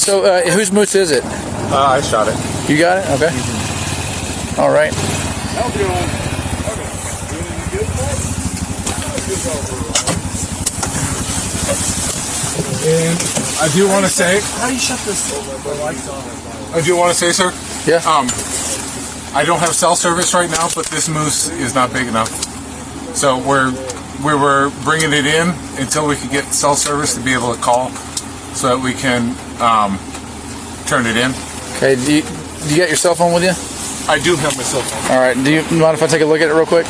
So, whose moose is it? I shot it. You got it? Okay. All right. And I do want to say... How do you shut this? I do want to say, sir. Yeah. I don't have cell service right now, but this moose is not big enough. So we were bringing it in until we could get cell service to be able to call, so that we can turn it in. Okay. Do you got your cell phone with you? I do have my cell phone. All right. Do you mind if I take a look at it real quick?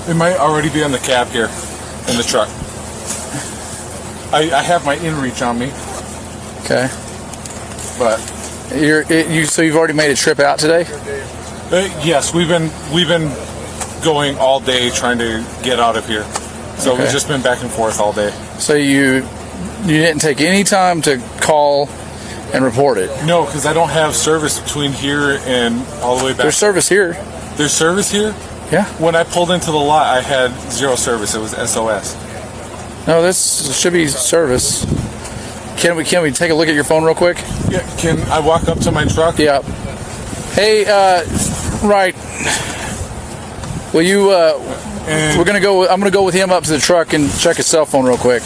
It might already be on the cab here in the truck. I have my inReach on me, Okay. but So you've already made a trip out today? yes, we've been going all day trying to get out of here. So Okay. we've just been back and forth all day. So you didn't take any time to call and report it? No, because I don't have service between here and all the way back. There's service here. There's service here? Yeah. When I pulled into the lot, I had zero service. It was SOS. No, this should be service. Can we take a look at your phone real quick? Yeah. Can I walk up to my truck? Yeah. Hey, right. Will you? And I'm gonna go with him up to the truck and check his cell phone real quick.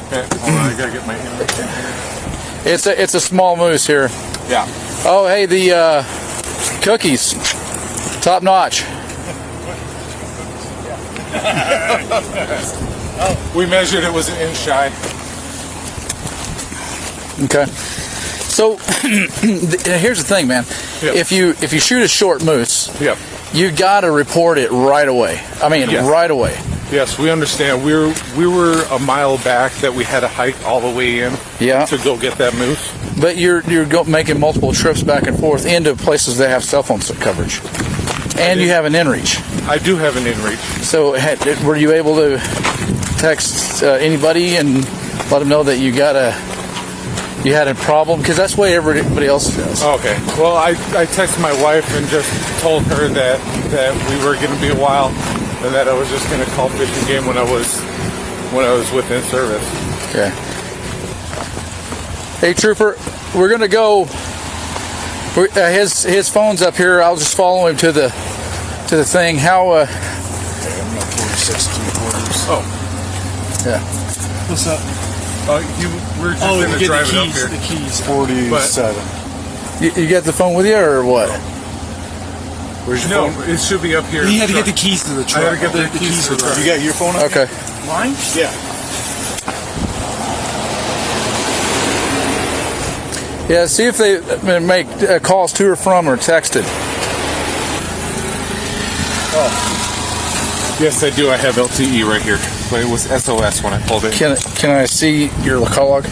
okay, hold on, I gotta get my inReach in here. It's a small moose here. Yeah. Oh, hey, the cookies, top notch. We measured, it was an inch shy. Okay. So here's the thing, man. Yep. If you shoot a short moose, Yep. you gotta report it right away. I mean, Yes. right away. Yes, we understand. We were a mile back that we had to hike all the way in Yeah. to go get that moose. But you're making multiple trips back and forth into places that have cell phone coverage, and you have an inReach. I do have an inReach. So were you able to text anybody and let them know that you had a problem? Because that's what everybody else does. Okay. Well, I texted my wife and just told her that we were going to be a while, and that I was just going to call Fish and Game when I was within service. Okay. Hey, Trooper, we're gonna go. His phone's up here. I'll just follow him to the thing. How? I'm not 46 3/4. Oh. Yeah. What's up? We're just Oh, going you to get drive the it up keys. here. The keys. 47. You got the phone with you or what? Where's your No, phone? it should be up here. He in had to truck. get the keys to the I truck. had to get the keys to the truck. You got your phone up? Okay. Mine? Yeah. Yeah. See if they make calls to or from or texted. Yes, I do. I have LTE right here, but it was SOS when I pulled it. Can I see your call log?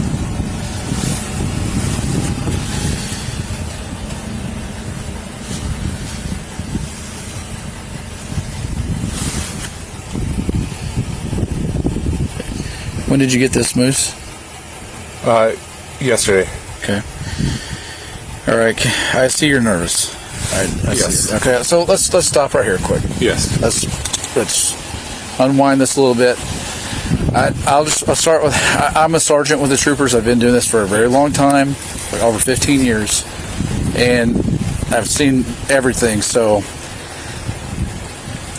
When did you get this moose? Yesterday. Okay. All right. I see you're nervous. I Yes. see. Okay. So let's stop right here quick. Yes. Let's unwind this a little bit. I'll start with. I'm a sergeant with the troopers. I've been doing this for a very long time, for over 15 years, and I've seen everything. So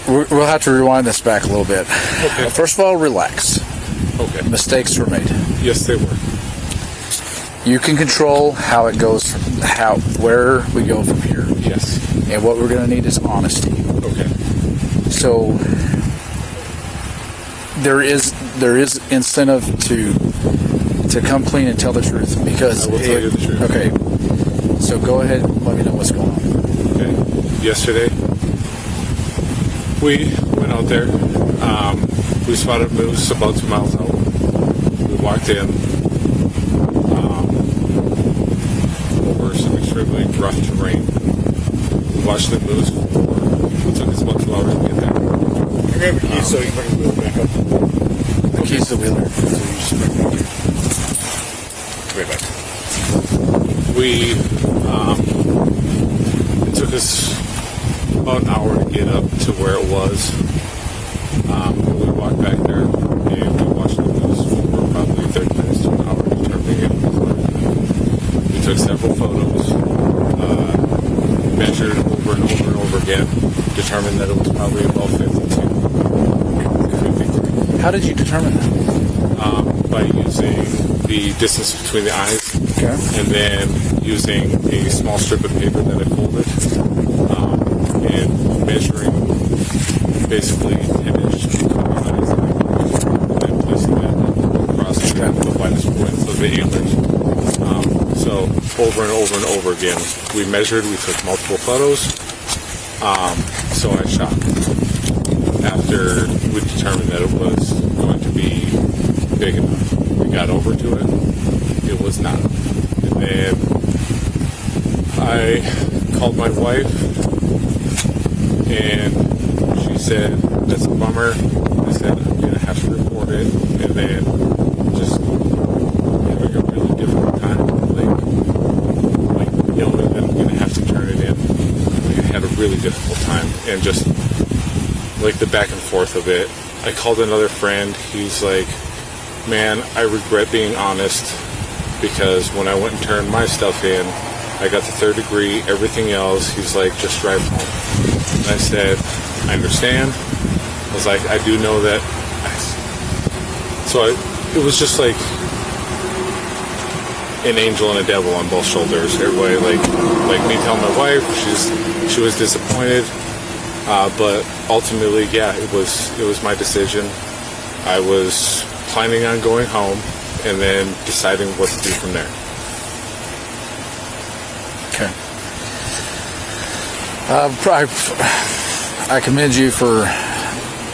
we'll have to rewind this back a little bit. Okay. First of all, relax. Okay. Mistakes were made. Yes, they were. You can control how it goes, where we go from here. Yes. And what we're going to need is honesty. Okay. So there is incentive to come clean and tell the truth, because I will tell you the truth. Okay. So go ahead and let me know what's going on. Okay. Yesterday, we went out there. We spotted moose about 2 miles out. We walked in over some extremely rough terrain. We watched the moose. It took us about 2 hours to get there. Grab your keys so you can bring the wheel back up. The keys to the wheeler. So you just bring it up here. Right back. It took us about an hour to get up to where it was. We walked back there and we watched the moose for probably 30 minutes to an hour, determining if it was legal. We took several photos, measured over and over and over again, determined that it was probably about 52. How did you determine that? By using the distance between the eyes, Okay. and then using a small strip of paper that I folded, and measuring basically 10 inches between the eyes, and then placing that across the widest width of the antlers. So over and over and over again, we measured, we took multiple photos, so I shot. After we determined that it was going to be big enough, we got over to it. It was not. And then I called my wife, and she said, "That's a bummer." I said, "I'm going to have to report it." And then just having a really difficult time, like and I'm going to have to turn it in. We had a really difficult time, and just like the back and forth of it. I called another friend. He's like, "Man, I regret being honest, because when I went and turned my stuff in, I got the 3rd degree, everything else." He's like, "Just drive home." And I said, "I understand." I was like, "I do know that." It was just like an angel and a devil on both shoulders. Everybody, like me telling my wife, she was disappointed. But ultimately, yeah, it was my decision. I was planning on going home and then deciding what to do from there. Okay. I commend you for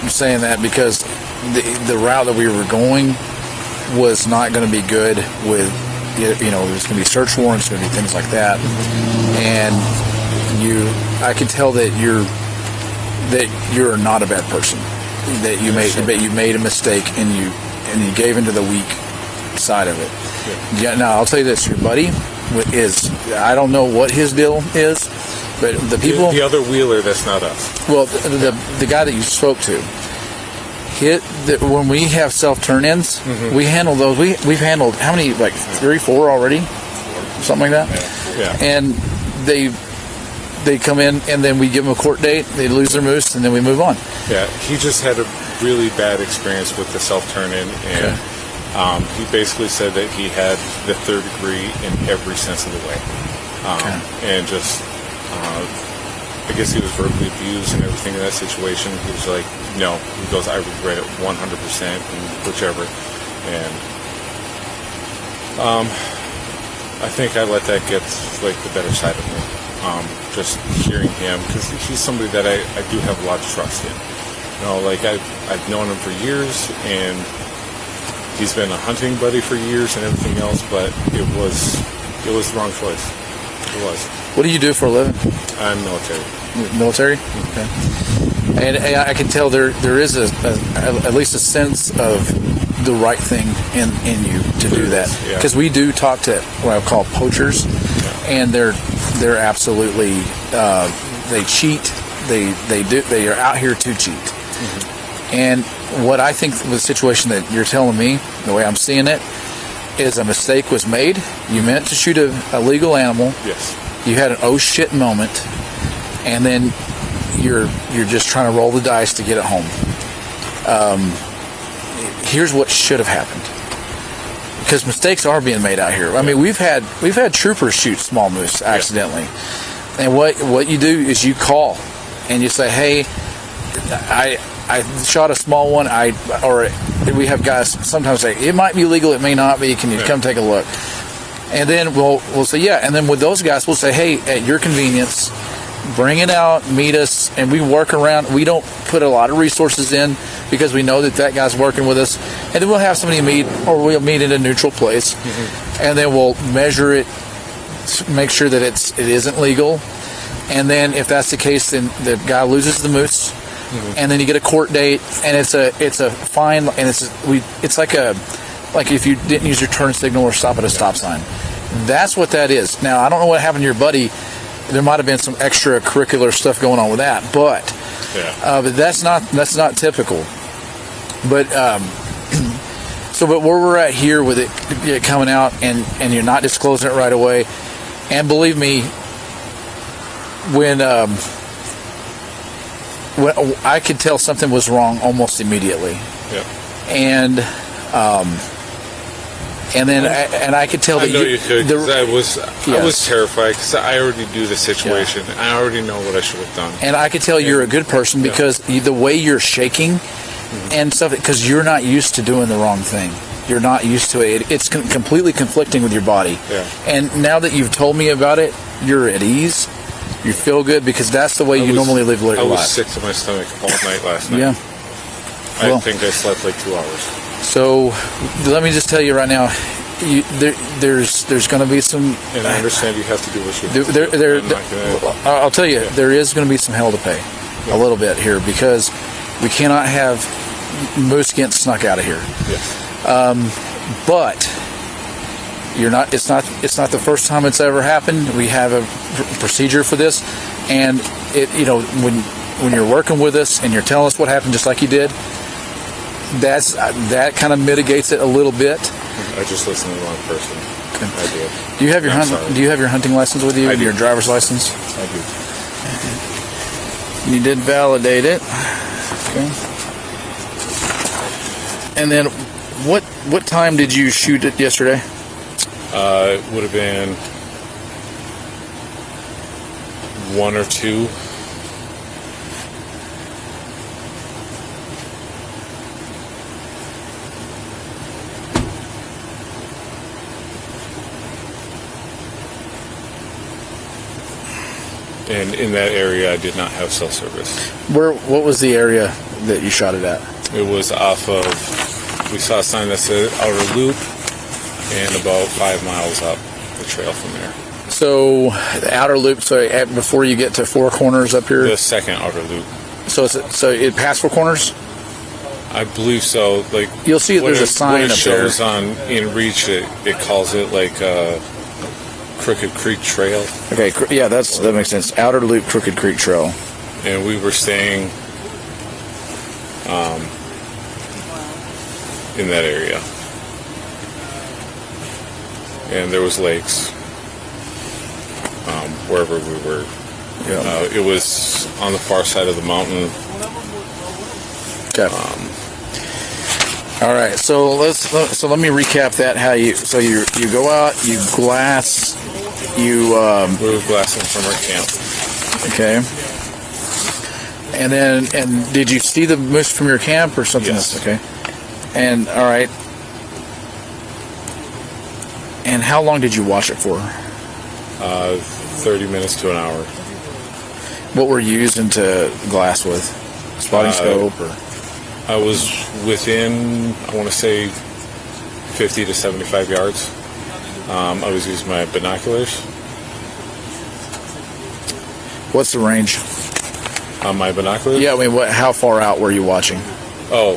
saying that, because the route that we were going was not going to be good with, there's going to be search warrants, going to be things like that. And I could tell that you're not a bad person, that you made a mistake and you gave into the weak side of it. Yeah. Now I'll tell you this: your buddy I don't know what his deal is, but the people, the other wheeler, that's not us. Well, the guy that you spoke to, when we have self turn-ins, we handle those. We've handled how many, like 3, 4 already, something like that. Yeah. And they come in, and then we give them a court date. They lose their moose, and then we move on. Yeah, he just had a really bad experience with the self-turn-in, and he basically said that he had the 3rd degree in every sense of the way. And just, I guess he was verbally abused and everything in that situation. He was like, no. He goes, I regret it 100%, and whichever. And I think I let that get, like, the better side of me. Just hearing him, because he's somebody that I do have a lot of trust in. I've known him for years, and he's been a hunting buddy for years and everything else, but it was the wrong choice. It was. What do you do for a living? I'm military. Military? Okay. And I can tell there is at least a sense of the right thing in you to do that, because we do talk to what I call poachers, and they're absolutely they cheat. They are out here to cheat. And what I think the situation that you're telling me, the way I'm seeing it, is a mistake was made. You meant to shoot a legal animal. Yes. You had an oh shit moment, and then you're just trying to roll the dice to get it home. Here's what should have happened, because mistakes are being made out here. I mean, we've had troopers shoot small moose accidentally, and what you do is you call and you say, hey, I shot a small one. We have guys sometimes say it might be legal, it may not be. Can you come take a look? And then we'll say yeah. And then with those guys, we'll say, hey, at your convenience, bring it out, meet us, and we work around. We don't put a lot of resources in, because we know that guy's working with us. And then we'll have somebody meet, or we'll meet in a neutral place, and then we'll measure it, make sure that it isn't legal. And then if that's the case, then the guy loses the moose, and then you get a court date, and it's a fine, and it's like if you didn't use your turn signal or stop at a stop sign. That's what that is. Now, I don't know what happened to your buddy. There might have been some extracurricular stuff going on with that, but Yeah. But that's not typical. But but where we're at here with it coming out and you're not disclosing it right away, and believe me, when I could tell something was wrong almost immediately, Yeah. and then I could tell I that know you could. 'Cause I was Yes. terrified because I already knew the situation. I already know what I should have done. and I could tell you're a good person because the way you're shaking and stuff, because you're not used to doing the wrong thing. You're not used to it. It's completely conflicting with your body. Yeah. And now that you've told me about it, you're at ease. You feel good because that's the way you normally live your I was life. sick to my stomach all night last night. Yeah. I Well- think I slept like 2 hours. So let me just tell you right now, there's going to be some. And I understand you have to do what you There, I'm not gonna- I'll tell you, there is going to be some hell to pay, a little bit here, because we cannot have moose getting snuck out of here. Yes. But you're not. It's not the first time it's ever happened. We have a procedure for this, and when you're working with us and you're telling us what happened, just like you did, that kind of mitigates it a little bit. I just listened to the wrong person. Okay. I did. Do you have your I'm sorry. Do you have your hunting license with you? I and do. Your driver's license? I do. You did validate it. Okay. And then, what time did you shoot it yesterday? It would have been 1 or 2. And in that area, I did not have cell service. What was the area that you shot it at? It was off of, we saw a sign that said outer loop, and about 5 miles up the trail from there. So the outer loop. So before you get to Four Corners up here. The second outer loop. So it passed Four Corners. I believe so. Like You'll see that when there's a sign when it up there. shows on in reach. It calls it like Crooked Creek Trail, Okay. Yeah, that makes sense. Outer loop, Crooked Creek Trail. and we were staying in that area, and there was lakes wherever we were. Yeah. It was on the far side of the mountain. Okay. All right. So let me recap that. How you go out, you glass, you We were glassing from our camp. okay. And did you see the moose from your camp or something Yes. else? Okay. And all right. And how long did you watch it for? 30 minutes to an hour. What were you using to glass with? Spotting scope or? I was within, I want to say, 50 to 75 yards. I was using my binoculars. What's the range? On my binoculars? Yeah, I mean, how far out were you watching? Oh,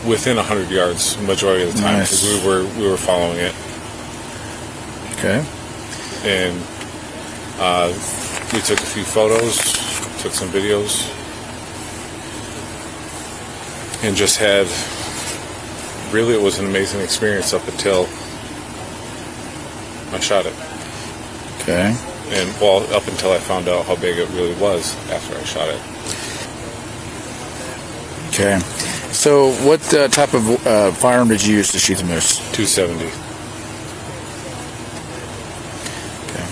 within 100 yards, majority of the time, Nice. because we were following it, Okay. and we took a few photos, took some videos, and just had. Really, it was an amazing experience up until I shot it, Okay. and well, up until I found out how big it really was after I shot it. Okay. So, what type of firearm did you use to shoot the moose? 270. Okay.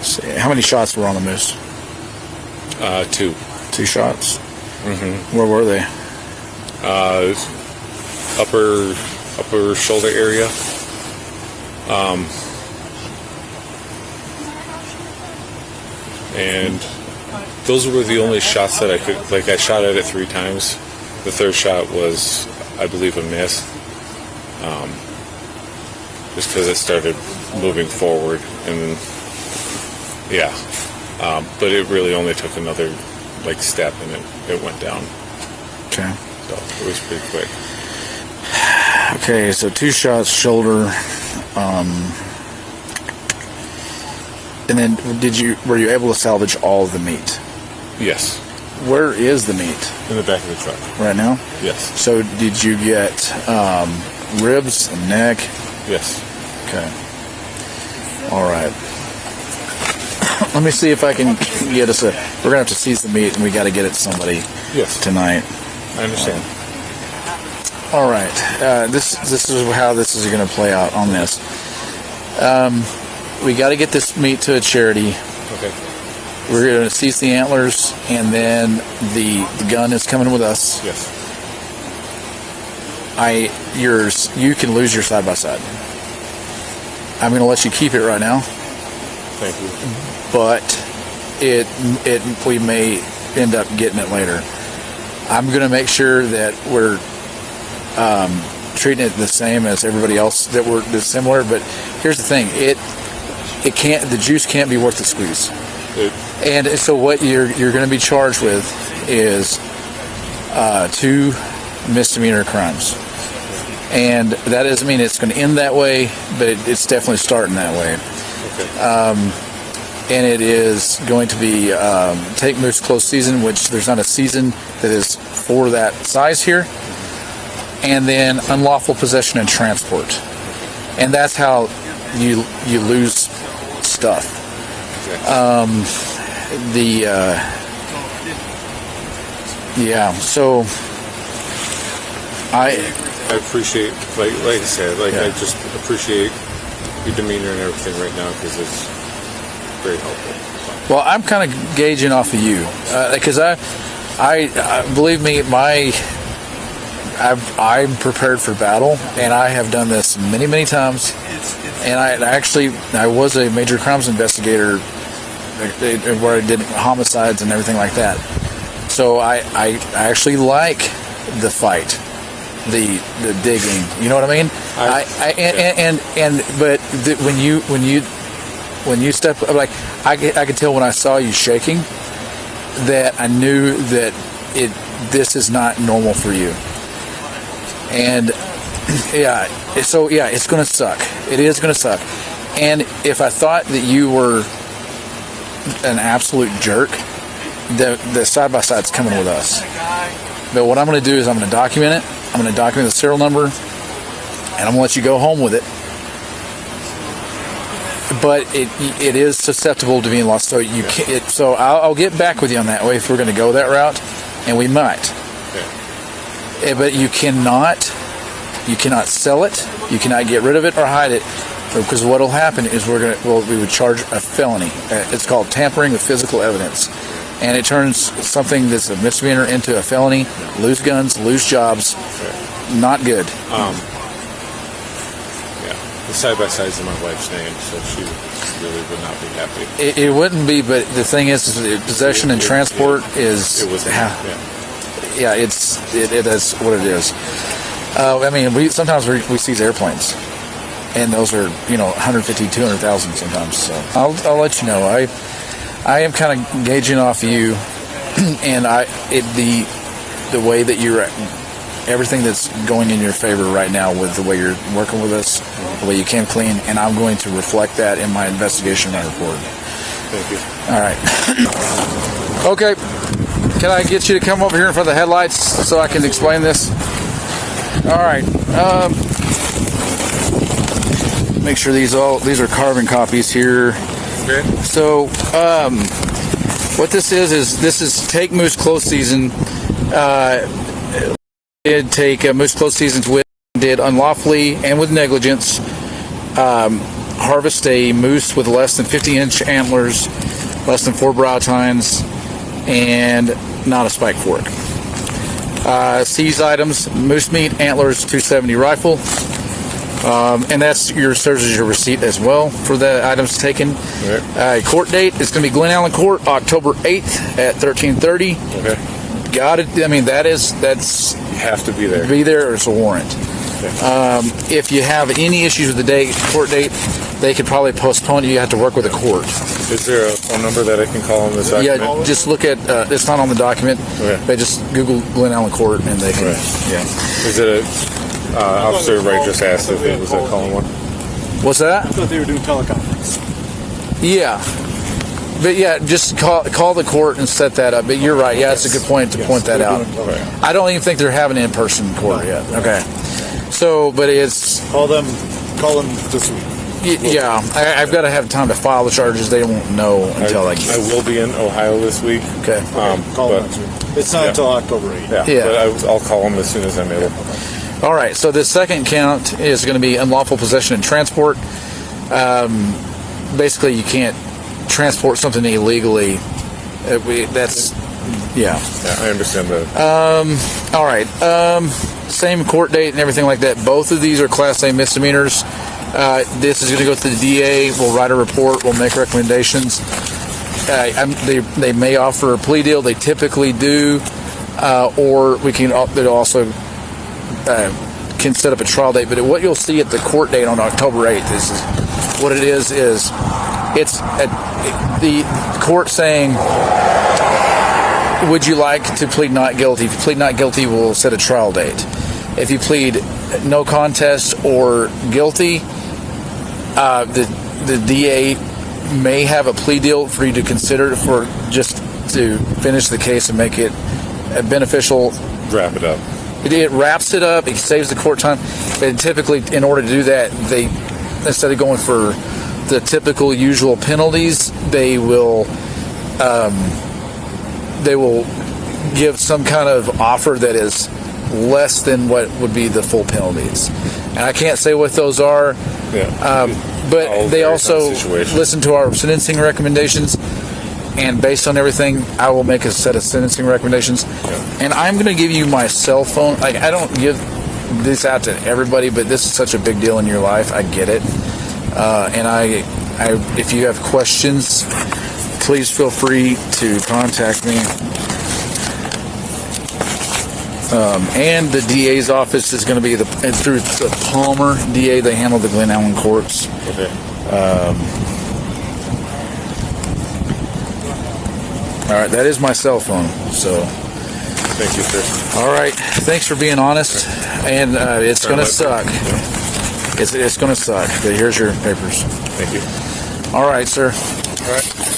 So, how many shots were on the moose? 2. 2 shots. Mm-hmm. Where were they? Upper shoulder area. And those were the only shots that I could, like, I shot at it 3 times. The third shot was, I believe, a miss. Just because it started moving forward, and yeah. But it really only took another, like, step, and it went down. Okay. So it was pretty quick. Okay, so 2 shots, shoulder. And then were you able to salvage all of the meat? Yes. Where is the meat? In the back of the truck. Right now? Yes. So did you get ribs and neck? Yes. Okay. All right. Let me see if I can get us we're going to have to seize the meat, and we got to get it to somebody Yes. tonight. I understand. All right. This is how this is going to play out on this. We got to get this meat to a charity. Okay. We're going to seize the antlers, and then the gun is coming with us. Yes. You can lose your side by side. I'm going to let you keep it right now, Thank you. but we may end up getting it later. I'm going to make sure that we're treating it the same as everybody else that's similar. But here's the thing: the juice can't be worth the squeeze. And so what you're going to be charged with is 2 misdemeanor crimes. And that doesn't mean it's going to end that way, but it's definitely starting that way. Okay. And it is going to be take moose close season, which there's not a season that is for that size here. And then unlawful possession and transport. And that's how you lose stuff. So I appreciate, like I said, I just appreciate your demeanor and everything right now, because it's very helpful. Well, I'm kind of gauging off of you, because I believe me, I'm prepared for battle, and I have done this many, many times. And I was a major crimes investigator where I did homicides and everything like that. So I actually like the fight, the digging. You know what I mean? When you step, like I could tell when I saw you shaking that I knew that this is not normal for you. And it's going to suck. It is going to suck. And if I thought that you were an absolute jerk, the side-by-side's coming with us. But what I'm going to do is I'm going to document it. I'm going to document the serial number, and I'm going to let you go home with it. But it is susceptible to being lost. So you can't. So I'll get back with you on that way if we're going to go that route, and we might. Okay. But you cannot sell it. You cannot get rid of it or hide it, because what will happen is we would charge a felony. It's called tampering with physical evidence, and it turns something that's a misdemeanor into a felony. Lose guns, lose jobs. Not good. The side-by-side's in my wife's name, so she really would not be happy. It wouldn't be, but the thing is possession and transport is... It was... Yeah, it is what it is. I mean, we sometimes seize airplanes, and those are 150, 200,000 sometimes. So I'll let you know. I am kind of gauging off you, and the way that you're, everything that's going in your favor right now with the way you're working with us, the way you came clean, and I'm going to reflect that in my investigation and my report. Thank you. All right. Okay. Can I get you to come over here in front of the headlights so I can explain this? All right. Make sure these are carbon copies here. Okay. So, what this is take moose close season. Did take moose close seasons did unlawfully and with negligence harvest a moose with less than 50-inch antlers, less than 4 brow tines, and not a spike fork. Seize items: moose meat, antlers, 270 rifle, and that serves as your receipt as well for the items taken. Okay. Court date is going to be Glen Allen Court, October 8th at 13:30. Okay. Got it. I mean, that's You have to be there. Be there, or it's a warrant. Okay. If you have any issues with the court date, they could probably postpone it. You have to work with the court. Is there a phone number that I can call on this document? Yeah, just look at. It's not on the document. Okay. But just Google Glen Allen Court, and they can. Right. Yeah. Is it Officer Wright just asked if it was a calling one? What's that? I thought they were doing teleconference. Yeah. But yeah, just call the court and set that up. But you're right. Yeah, it's a good point to point that out. I don't even think they're having an in-person court yet. Okay. So, but it's Call them this week. yeah. I've got to have time to file the charges. They won't know until I I get. will be in Ohio this week. Okay. Call but, them next week. It's not until October 8th. Yeah, Yeah. but I'll call them as soon as I'm able. All right. So the second count is going to be unlawful possession and transport. Basically, you can't transport something illegally. That's yeah. Yeah, I understand that. All right. Same court date and everything like that. Both of these are Class A misdemeanors. This is going to go to the DA. We'll write a report. We'll make recommendations. They may offer a plea deal. They typically do, or we can also can set up a trial date. But what you'll see at the court date on October 8th is what it is it's the court saying, would you like to plead not guilty? If you plead not guilty, we'll set a trial date. If you plead no contest or guilty, the DA may have a plea deal for you to consider for just to finish the case and make it beneficial. Wrap it up. It wraps it up. It saves the court time. And typically, in order to do that, they, instead of going for the typical usual penalties, they will give some kind of offer that is less than what would be the full penalties. And I can't say what those are, Yeah. but they also listen to our sentencing recommendations. And based on everything, I will make a set of sentencing recommendations. And I'm going to give you my cell phone. Like, I don't give this out to everybody, but this is such a big deal in your life. I get it. And I, if you have questions, please feel free to contact me. And the DA's office is going to be through the Palmer DA. They handle the Glen Allen courts. Okay. All right, that is my cell phone. So, Thank you, sir. all right, thanks for being honest. And it's going to suck. It's going to suck. But here's your papers. Thank you. All right, sir. All right.